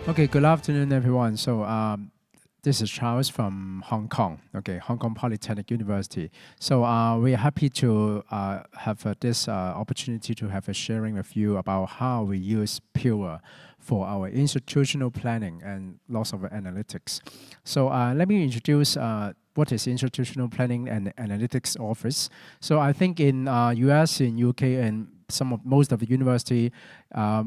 Okay, good afternoon, everyone. This is Charles from Hong Kong, okay, Hong Kong Polytechnic University. We are happy to have this opportunity to have a sharing with you about how we use Pure for our institutional planning and lots of analytics. Let me introduce what is institutional planning and analytics office. So I think in US, in UK, and most of the university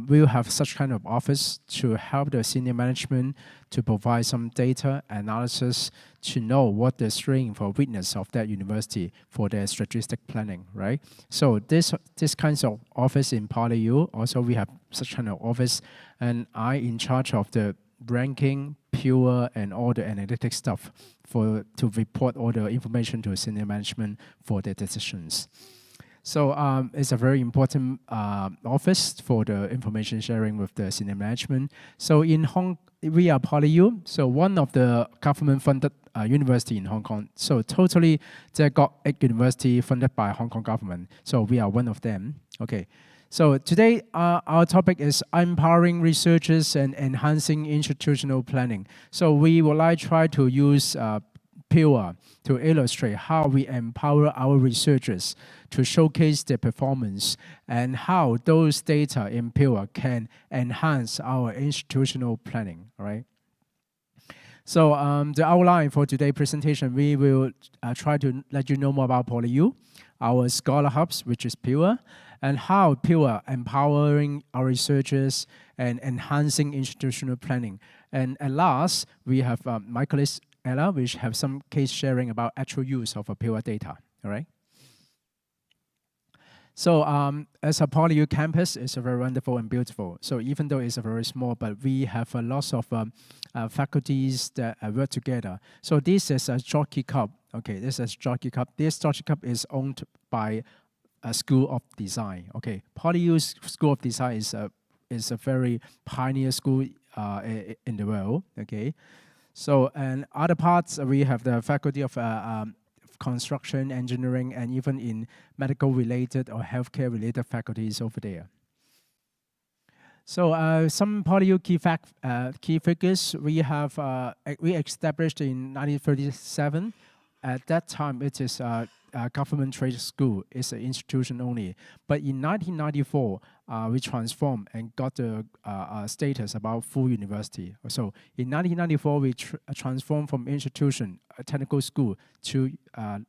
will have such kind of office to help the senior management to provide some data analysis to know what the strength or weakness of that university for their strategic planning, right? So this kinds of office in PolyU, also we have such kind of office, and I in charge of the ranking, Pure, and all the analytics stuff to report all the information to senior management for their decisions. It's a very important office for the information sharing with the senior management. So we are PolyU, so one of the government-funded university in Hong Kong. So totally, they got 8 university funded by Hong Kong government. So we are one of them. Okay. So today, our topic is empowering researchers and enhancing institutional planning. So we will try to use Pure to illustrate how we empower our researchers to showcase their performance and how those data in Pure can enhance our institutional planning, right? So the outline for today's presentation, we will try to let you know more about PolyU, our Scholar Hubs, which is Pure, and how Pure empowering our researchers and enhancing institutional planning. And at last, we have my colleague Ella, which have some case sharing about actual use of Pure data, all right? So as a PolyU campus, it's very wonderful and beautiful. So even though it's very small, but we have lots of faculties that work together. So this is a Jockey Cup. Okay, this is Jockey Cup. This Jockey Cup is owned by a School of Design. Okay, PolyU's School of Design is a very pioneer school in the world. Okay, so and other parts we have the Faculty of construction, engineering, and even in medical related or healthcare related faculties over there. So some PolyU key figures we have we established in 1937. At that time, it is a government trade school. It's an institution only. But in 1994, we transformed and got the status about full university. So in 1994, we transformed from institution, a technical school, to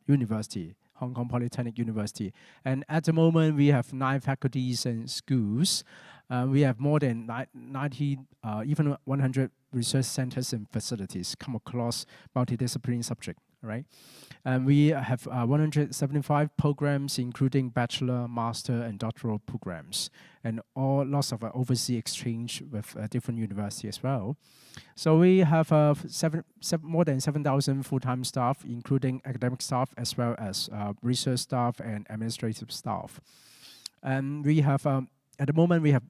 university, Hong Kong Polytechnic University. And at the moment, we have 9 faculties and schools. We have more than 90, even 100 research centers and facilities come across multidisciplinary subject, right? And we have 175 programs, including bachelor, master, and doctoral programs, and lots of overseas exchange with different universities as well. So we have more than 7,000 full-time staff, including academic staff as well as research staff and administrative staff. And we have at the moment, we have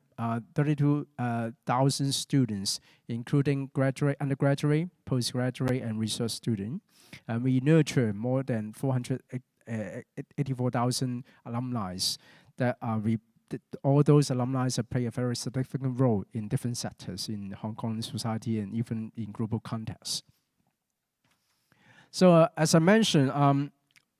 32,000 students, including graduate, undergraduate, postgraduate, and research students. And we nurture more than 484,000 alumni that all those alumni play a very significant role in different sectors in Hong Kong society and even in global context. So as I mentioned,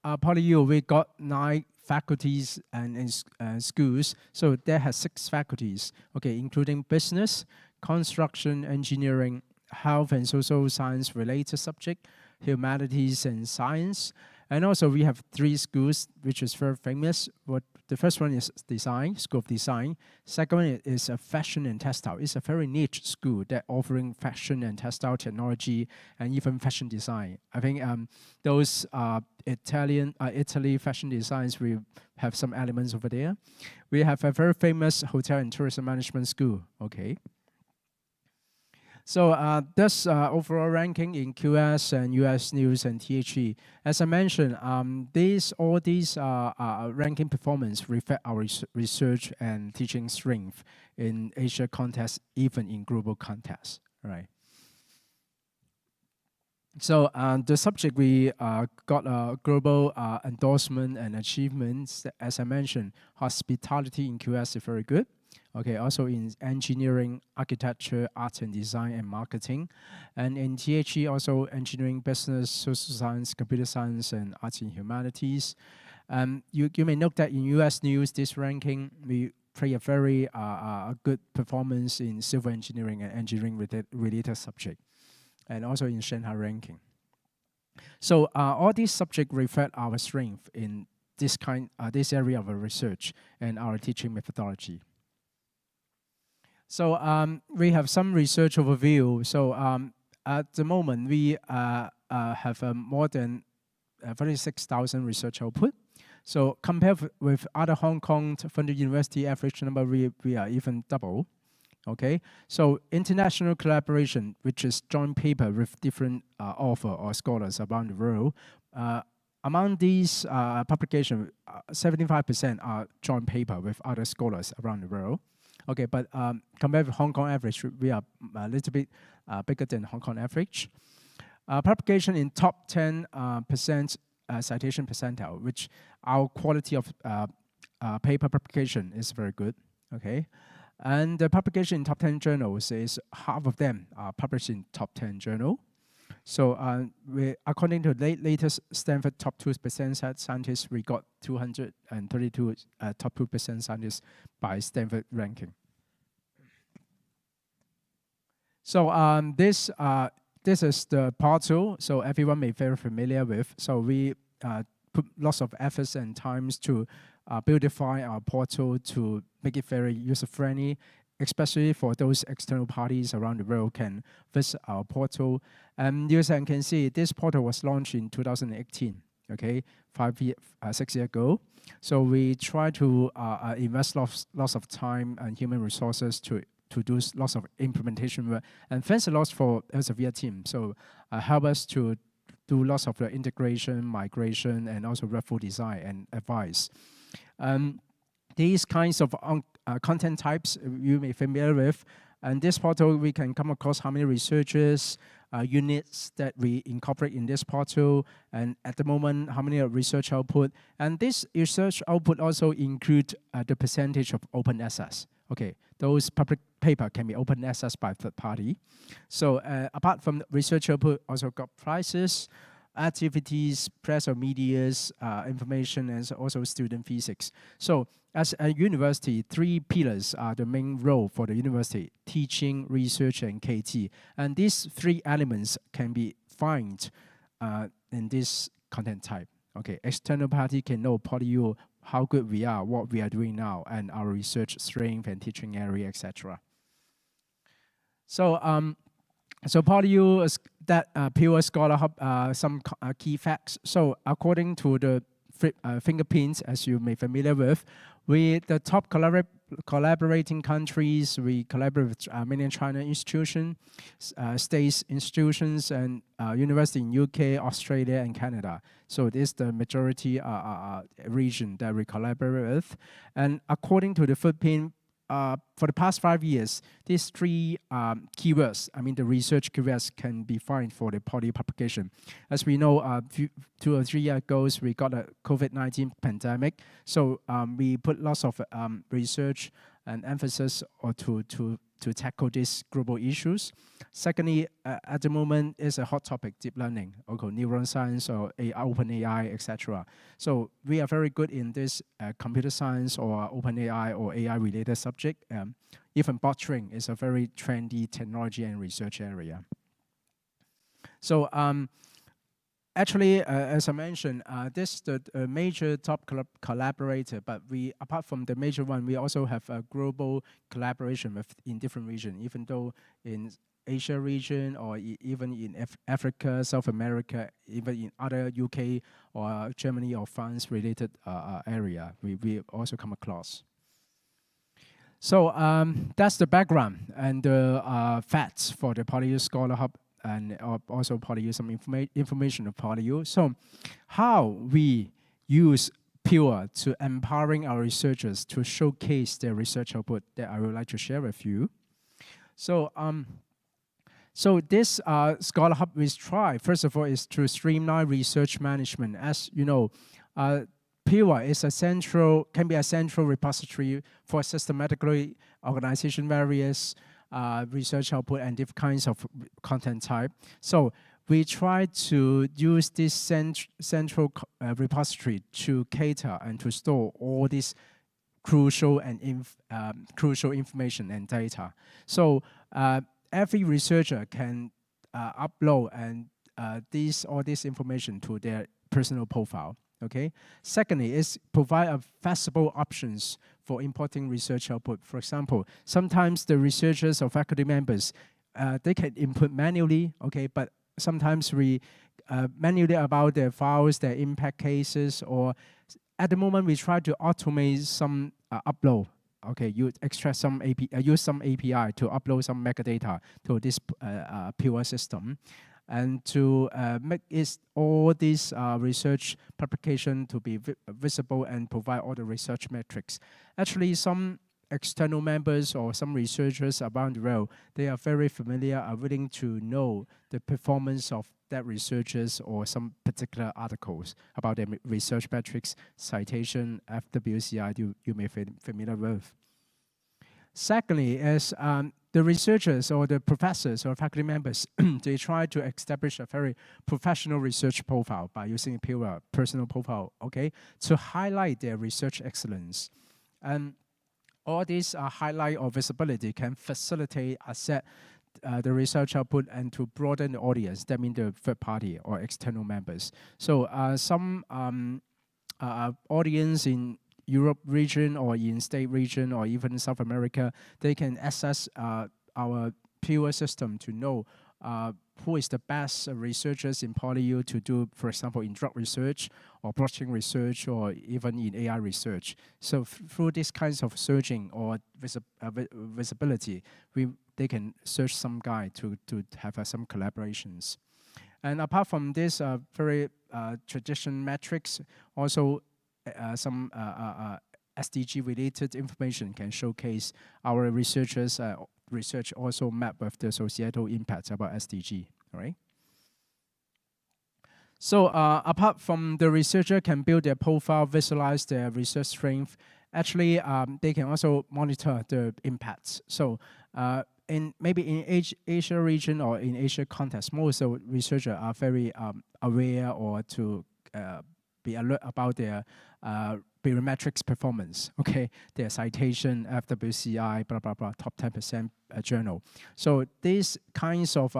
PolyU, we got 9 faculties and schools. So there has 6 faculties, okay, including business, construction, engineering, health and social science related subject, humanities and science. And also we have 3 schools, which is very famous. The first one is design, School of Design. Second one is fashion and textile. It's a very niche school that offering fashion and textile technology and even fashion design. I think those Italy fashion designs, we have some elements over there. We have a very famous hotel and tourism management school, okay. So that's overall ranking in QS and US News and THE. As I mentioned, all these ranking performance reflect our research and teaching strength in Asia context, even in global context, right? So the subject we got a global endorsement and achievements. As I mentioned, hospitality in QS is very good. Okay, also in engineering, architecture, art and design, and marketing. And in THE, also engineering, business, social science, computer science, and arts and humanities. You may note that in US News, this ranking, we play a very good performance in civil engineering and engineering related subject, and also in Shanghai ranking. So all these subjects reflect our strength in this area of research and our teaching methodology. So we have some research overview. So at the moment, we have more than 36,000 research output. So compared with other Hong Kong funded university average number, we are even double. Okay, so international collaboration, which is joint paper with different author or scholars around the world. Among these publications, 75% are joint paper with other scholars around the world. Okay, but compared with Hong Kong average, we are a little bit bigger than Hong Kong average. Publication in top 10% citation percentile, which our quality of paper publication is very good. Okay, and the publication in top 10 journals is half of them are published in top 10 journal. So according to the latest Stanford top 2% scientists, we got 232 top 2% scientists by Stanford ranking. So this is the portal, so everyone may be very familiar with. So we put lots of efforts and times to beautify our portal to make it very user-friendly, especially for those external parties around the world can visit our portal. You can see this portal was launched in 2018, okay, 6 years ago. So we try to invest lots of time and human resources to do lots of implementation work. And thanks a lot for Elsevier team. So help us to do lots of the integration, migration, and also workflow design and advice. These kinds of content types you may be familiar with. And this portal, we can come across how many researchers, units that we incorporate in this portal, and at the moment, how many research output. And this research output also include the percentage of open access. Okay, those public paper can be open access by third party. So apart from research output, also got prizes, activities, press or medias, information, and also student physics. So as a university, 3 pillars are the main role for the university: teaching, research, and KT. And these 3 elements can be found in this content type. Okay, external party can know PolyU, how good we are, what we are doing now, and our research strength and teaching area, etc. So so PolyU is that pure scholar hub, some key facts. So according to the fingerprints, as you may be familiar with, the top collaborating countries, we collaborate with mainland China institutions, states institutions, and university in UK, Australia, and Canada. So this is the majority region that we collaborate with. And according to the footprint, for the past 5 years, these 3 keywords, I mean the research keywords, can be found for the Poly publication. As we know, 2 or 3 years ago, we got a COVID-19 pandemic. So we put lots of research and emphasis to tackle these global issues. Secondly, at the moment, is a hot topic, deep learning, or neuroscience, or open AI, etc. So we are very good in this computer science or open AI or AI-related subject. Even bot-training is a very trendy technology and research area. So actually, as I mentioned, this is the major top collaborator, but apart from the major one, we also have a global collaboration in different regions, even though in Asia region or even in Africa, South America, even in other UK or Germany or France related area, we also come across. So that's the background and the facts for the PolyU Scholar Hub, and also PolyU, some information of PolyU. So how we use Pure to empowering our researchers to showcase their research output, that I would like to share with you. So so this Scholar Hub we try, first of all, is to streamline research management. As you know, PIWA is can be a central repository for systematically organization various research output and different kinds of content type. So we try to use this central repository to cater and to store all these crucial and crucial information and data. So every researcher can upload and all this information to their personal profile. Okay. Secondly, is provide a flexible options for importing research output. For example, sometimes the researchers or faculty members they can input manually. Okay, but sometimes we manually about their files, their impact cases, or at the moment we try to automate some upload. Okay, you extract some use some API to upload some metadata to this PIWA system, and to make all these research publication to be visible and provide all the research metrics. Actually, some external members or some researchers around the world, they are very familiar, are willing to know the performance of that researchers or some particular articles about their research metrics, citation, FWCI, you may be familiar with. Secondly, is the researchers or the professors or faculty members, they try to establish a very professional research profile by using PIWA, personal profile, okay, to highlight their research excellence. And all these highlight or visibility can facilitate assess the research output and to broaden the audience, that means the third party or external members. So some audience in Europe region or in state region or even South America, they can access our PIWA system to know who is the best researchers in PolyU to do, for example, in drug research or blockchain research or even in AI research. So through these kinds of searching or visibility, they can search some guide to have some collaborations. And apart from this very traditional metrics, also some SDG-related information can showcase our researchers' research also map with the societal impacts about SDG, all right? So apart from the researcher can build their profile, visualize their research strength, actually they can also monitor the impacts. So maybe in Asia region or in Asia context, most of the researchers are very aware or to be alert about their barometrics performance, okay, their citation, FWCI, blah, blah, blah, top 10% journal. So these kinds of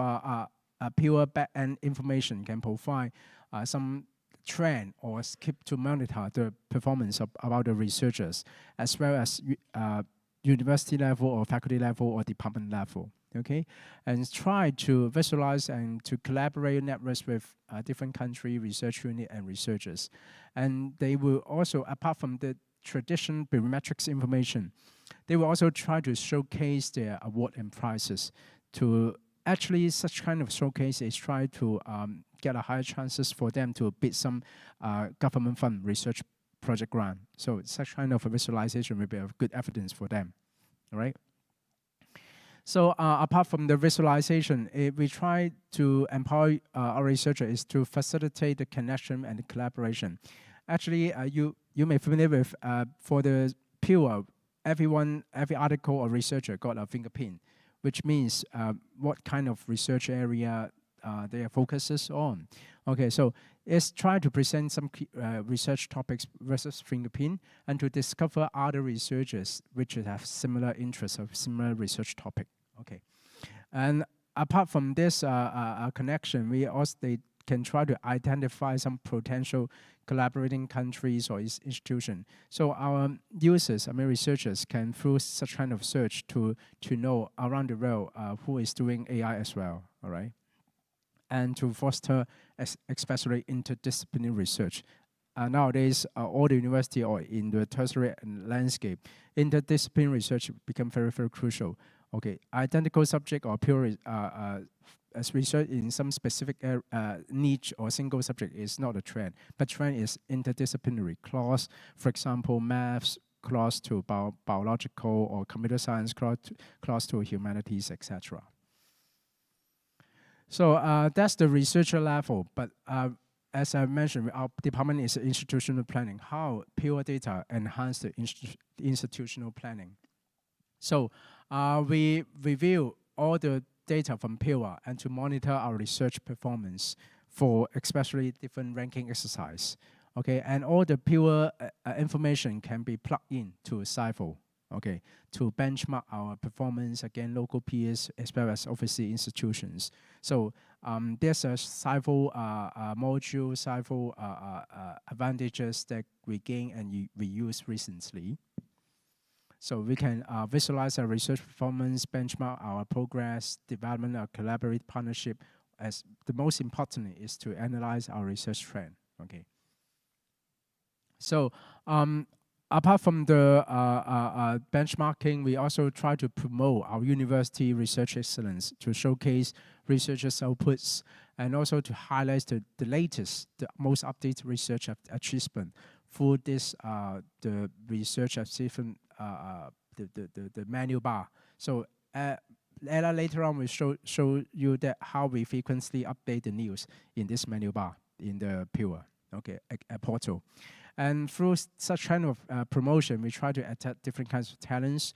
pure back-end information can provide some trend or keep to monitor the performance about the researchers, as well as university level or faculty level or department level, okay? And try to visualize and to collaborate networks with different country research unit and researchers. And they will also, apart from the traditional barometrics information, they will also try to showcase their award and prizes. To actually, such kind of showcase is try to get a higher chances for them to bid some government fund research project grant. So such kind of a visualization will be a good evidence for them, all right? So apart from the visualization, we try to empower our researchers is to facilitate the connection and the collaboration. Actually, you may be familiar with, for the PIWA, every article or researcher got a fingerprint, which means what kind of research area their focuses on. Okay, so it's try to present some research topics versus fingerprint and to discover other researchers which have similar interests of similar research topic. Okay, and apart from this connection, they can try to identify some potential collaborating countries or institutions. So our users, researchers, can through such kind of search to know around the world who is doing AI as well. All right. And to foster especially interdisciplinary research. Nowadays, all the university or in the tertiary landscape, interdisciplinary research become very, very crucial. Okay, identical subject or pure as research in some specific niche or single subject is not a trend, but trend is interdisciplinary class. For example, maths class to biological or computer science class to humanities, etc. So that's the researcher level, but as I mentioned, our department is institutional planning, how pure data enhance the institutional planning. So we review all the data from Pure and to monitor our research performance for especially different ranking exercise. Okay, and all the Pure information can be plugged in to Cypher, okay, to benchmark our performance against local peers as well as overseas institutions. So there's a Cypher module, Cypher advantages that we gain and we use recently. So we can visualize our research performance, benchmark our progress, development our collaborative partnership. As the most important is to analyze our research trend. Okay. So apart from the benchmarking, we also try to promote our university research excellence to showcase researchers' outputs and also to highlight the latest, the most updated research achievement through this the research achievement the menu bar. So later on we show you that how we frequently update the news in this menu bar in the Pure portal. And through such kind of promotion, we try to attract different kinds of talents.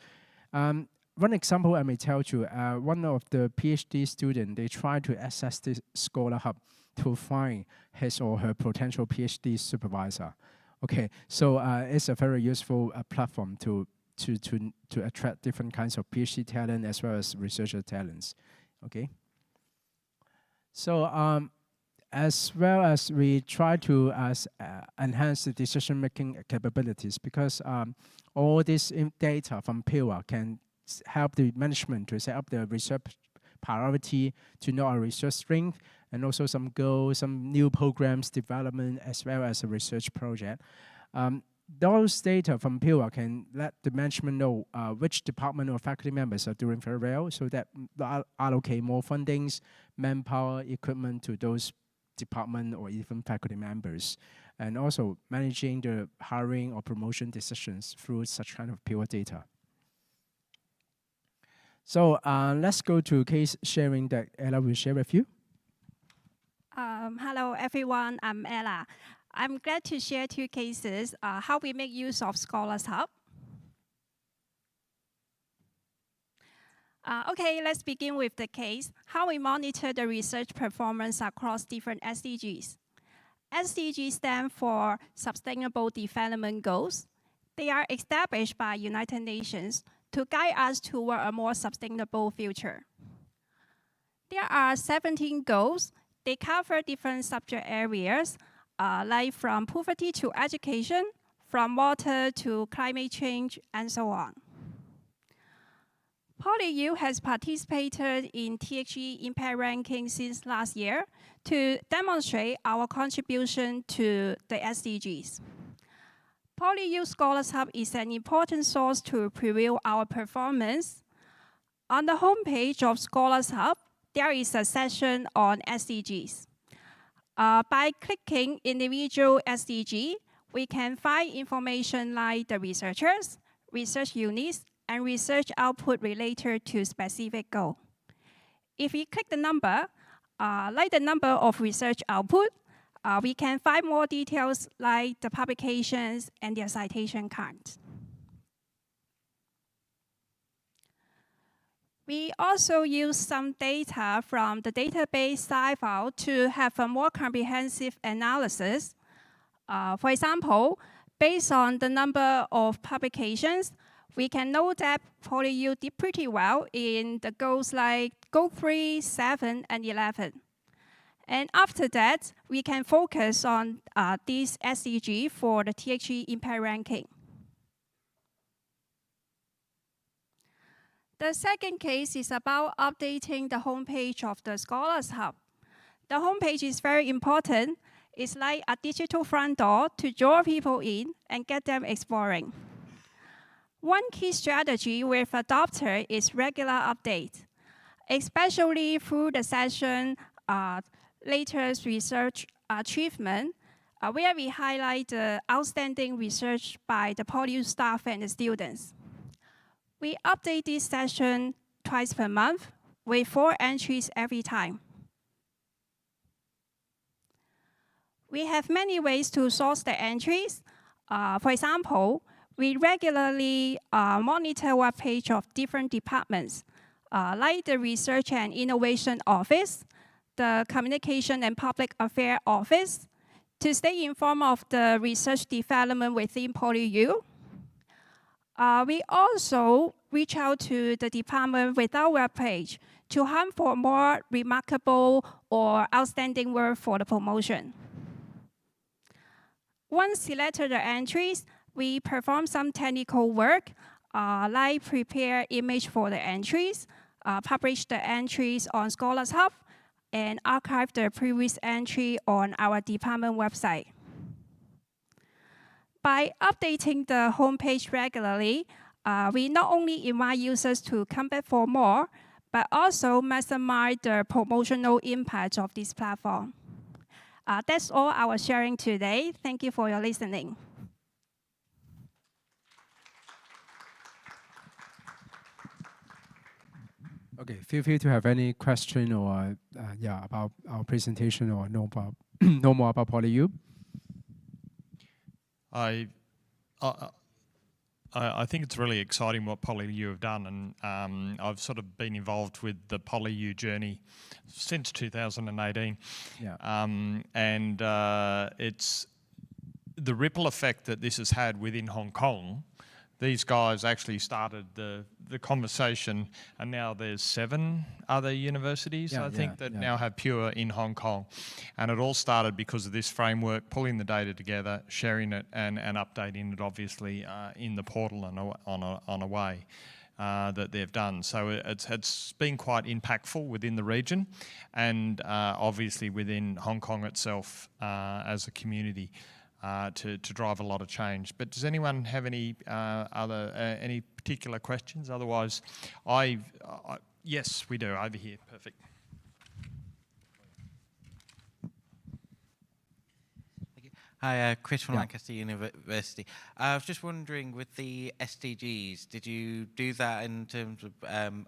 One example I may tell you, one of the PhD students, they try to access this Scholar Hub to find his or her potential PhD supervisor. Okay, so it's a very useful platform to attract different kinds of PhD talent as well as researcher talents. Okay. So as well as we try to enhance the decision-making capabilities, because all this data from Pure can help the management to set up the research priority, to know our research strength, and also some goals, some new programs development, as well as a research project. Those data from Pure can let the management know which department or faculty members are doing very well, so that allocate more fundings, manpower, equipment to those department or even faculty members, and also managing the hiring or promotion decisions through such kind of Pure data. So let's go to case sharing that Ella will share with you. Hello everyone, I'm Ella. I'm glad to share two cases, how we make use of Scholars Hub. Okay, let's begin with the case, how we monitor the research performance across different SDGs. SDGs stand for Sustainable Development Goals. They are established by United Nations to guide us toward a more sustainable future. There are 17 goals. They cover different subject areas, like from poverty to education, from water to climate change, and so on. PolyU has participated in THE Impact Ranking since last year to demonstrate our contribution to the SDGs. PolyU Scholars Hub is an important source to preview our performance. On the homepage of Scholars Hub, there is a section on SDGs. By clicking individual SDG, we can find information like the researchers, research units, and research output related to specific goal. If we click the number, like the number of research output, we can find more details like the publications and their citation count. We also use some data from the database Cypher to have a more comprehensive analysis. For example, based on the number of publications, we can know that PolyU did pretty well in the goals like Goal 3, 7, and 11. And after that, we can focus on this SDG for the THE Impact Ranking. The second case is about updating the homepage of the Scholars Hub. The homepage is very important. It's like a digital front door to draw people in and get them exploring. One key strategy we've adopted is regular update, especially through the session latest research achievement, where we highlight the outstanding research by the PolyU staff and the students. We update this session twice per month with 4 entries every time. We have many ways to source the entries. For example, we regularly monitor web page of different departments, like the Research and Innovation Office, the Communication and Public Affairs Office, to stay informed of the research development within PolyU. We also reach out to the department with our web page to hunt for more remarkable or outstanding work for the promotion. Once selected the entries, we perform some technical work, like prepare image for the entries, publish the entries on Scholars Hub, and archive the previous entry on our department website. By updating the homepage regularly, we not only invite users to come back for more, but also maximize the promotional impact of this platform. That's all I was sharing today. Thank you for your listening. Okay, feel free to have any question or about our presentation or know more about PolyU. I think it's really exciting what PolyU have done, and I've sort of been involved with the PolyU journey since 2018. Yeah. And it's the ripple effect that this has had within Hong Kong. These guys actually started the conversation, and now there's 7 other universities, I think, that now have Pure in Hong Kong. And it all started because of this framework, pulling the data together, sharing it, and updating it, obviously, in the portal and on a way that they've done. So it's been quite impactful within the region, and obviously within Hong Kong itself as a community. To drive a lot of change. But does anyone have any any particular questions? Otherwise, yes, we do over here. Perfect. Hi, Chris from Lancaster University. I was just wondering, with the SDGs, did you do that in terms of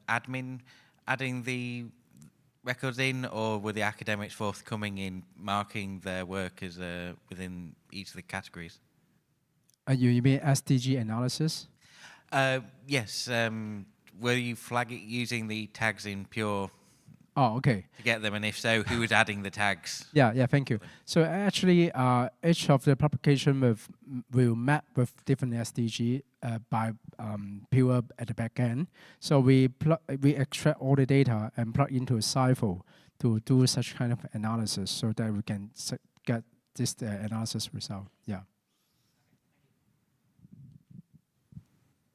admin, adding the records in, or were the academics forthcoming in marking their work as within each of the categories? You mean SDG analysis? Yes. Were you flagging using the tags in Pure? Oh, okay. To get them, and if so, who was adding the tags? Yeah, thank you. So actually, each of the publication will map with different SDG by Pure at the back end. So we extract all the data and plug into a Cypher to do such kind of analysis, so that we can get this analysis result. Yeah.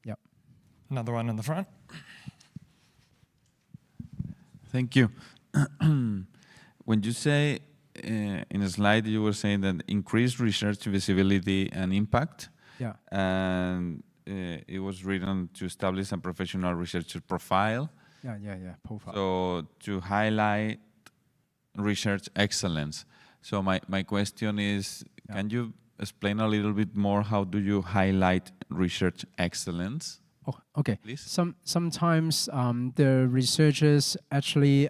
Yep. Another one in the front. Thank you. When you say in a slide, you were saying that increased research visibility and impact. Yeah. And it was written to establish a professional researcher profile. Yeah. Profile. So to highlight research excellence. So my question is, can you explain a little bit more, how do you highlight research excellence? Oh, okay. Please? Sometimes the researchers actually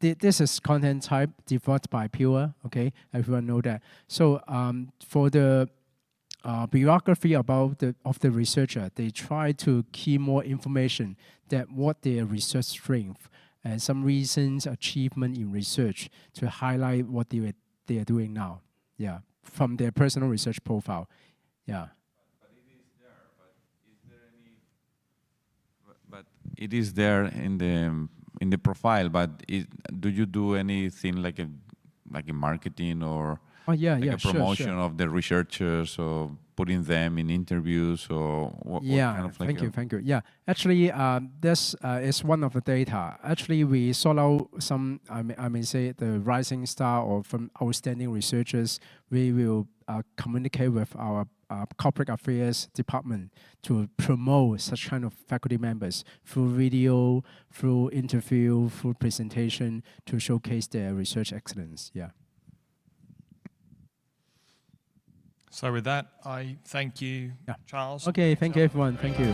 this is content type developed by Pure. Okay, everyone know that. So for the biography of the researcher, they try to key more information that what their research strength and some recent achievement in research to highlight what they are doing now. Yeah, from their personal research profile. Yeah. But it is there in the profile. But do you do anything like a marketing or a promotion of the researchers, or putting them in interviews, or what kind of like? Thank you. Yeah, actually, this is one of the data. Actually, we sought out some, I may say, the rising star or from outstanding researchers. We will communicate with our corporate affairs department to promote such kind of faculty members through video, through interview, through presentation, to showcase their research excellence. Yeah. So with that, I thank you, Charles. Okay, thank you, everyone. Thank you.